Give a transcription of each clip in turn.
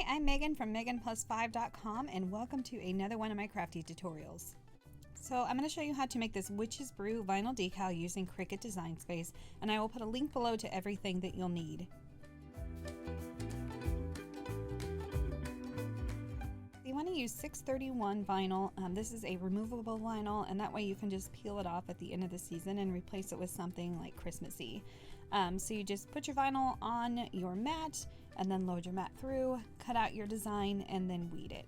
I'm Megan from meganplus5.com and welcome to another one of my crafty tutorials. So I'm going to show you how to make this WITCH'S BREW vinyl decal using CRICUT Design Space, and I will put a link below to everything that you'll need. You want to use 631 vinyl. This is a removable vinyl, and that way you can just peel it off at the end of the season and replace it with something like Christmassy. So you just put your vinyl on your mat and then load your mat through, cut out your design, and then weed it.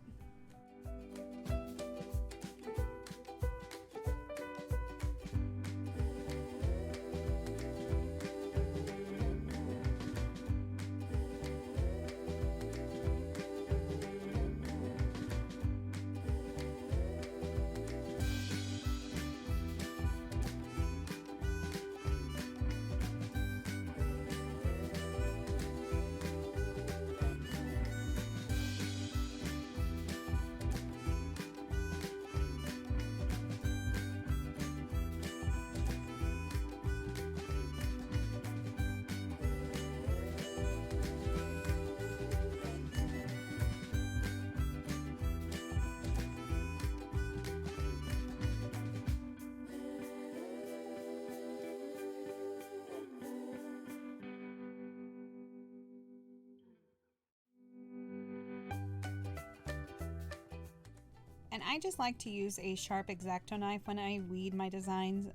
And I just like to use a sharp X-Acto knife when I weed my designs,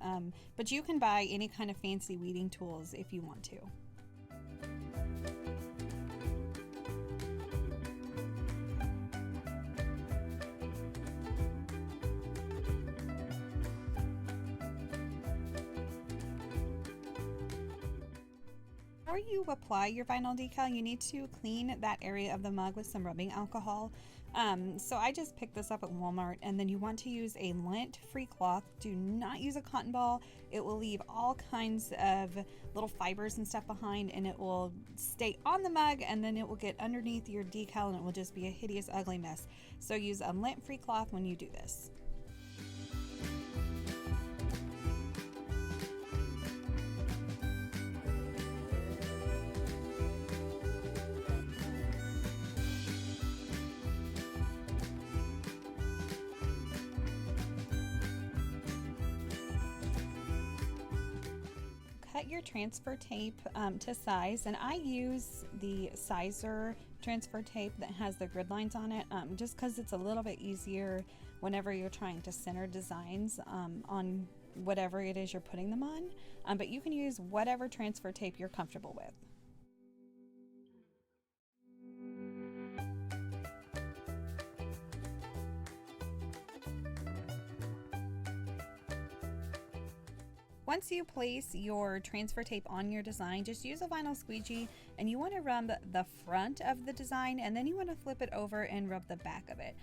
but you can buy any kind of fancy weeding tools if you want to. Before you apply your vinyl decal, you need to clean that area of the mug with some rubbing alcohol. So I just picked this up at Walmart, and then you want to use a lint-free cloth. Do not use a cotton ball. It will leave all kinds of little fibers and stuff behind, and it will stay on the mug, and then it will get underneath your decal, and it will just be a hideous, ugly mess. So use a lint-free cloth when you do this. Cut your transfer tape to size, and I use the sizer transfer tape that has the grid lines on it, just because it's a little bit easier whenever you're trying to center designs on whatever it is you're putting them on, but you can use whatever transfer tape you're comfortable with. Once you place your transfer tape on your design, just use a vinyl squeegee, and you want to rub the front of the design, and then you want to flip it over and rub the back of it.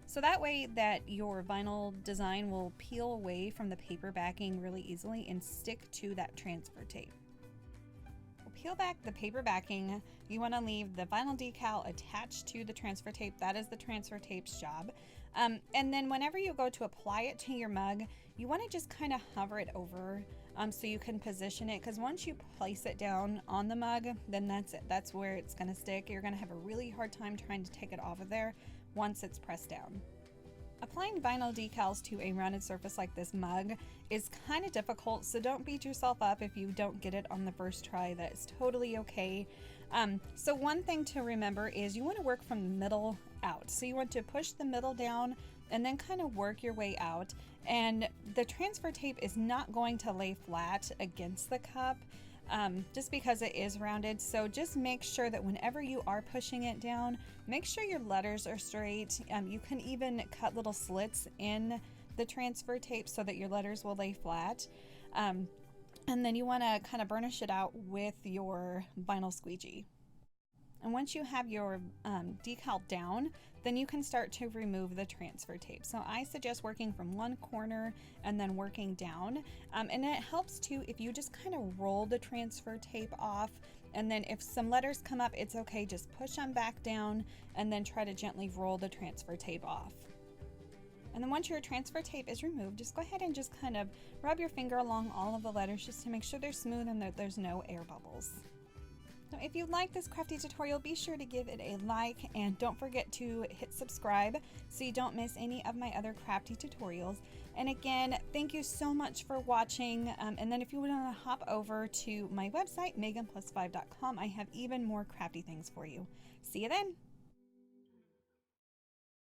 So that way that your vinyl design will peel away from the paper backing really easily and stick to that transfer tape. Peel back the paper backing. You want to leave the vinyl decal attached to the transfer tape. That is the transfer tape's job. And then whenever you go to apply it to your mug, you want to just kind of hover it over so you can position it, because once you place it down on the mug, then that's it. That's where it's going to stick. You're going to have a really hard time trying to take it off of there once it's pressed down. Applying vinyl decals to a rounded surface like this mug is kind of difficult, so don't beat yourself up if you don't get it on the first try. That's totally okay. So one thing to remember is you want to work from the middle out. So you want to push the middle down and then kind of work your way out. And the transfer tape is not going to lay flat against the cup, just because it is rounded. So just make sure that whenever you are pushing it down, make sure your letters are straight. You can even cut little slits in the transfer tape so that your letters will lay flat. And then you want to kind of burnish it out with your vinyl squeegee. And once you have your decal down, then you can start to remove the transfer tape. So I suggest working from one corner and then working down. And it helps too if you just kind of roll the transfer tape off, and then if some letters come up, it's okay, just push them back down and then try to gently roll the transfer tape off. And then once your transfer tape is removed, just go ahead and just kind of rub your finger along all of the letters just to make sure they're smooth and that there's no air bubbles. So if you like this crafty tutorial, be sure to give it a like, and don't forget to hit subscribe so you don't miss any of my other crafty tutorials. And again, thank you so much for watching. And then if you want to hop over to my website, meganplus5.com, I have even more crafty things for you. See you then.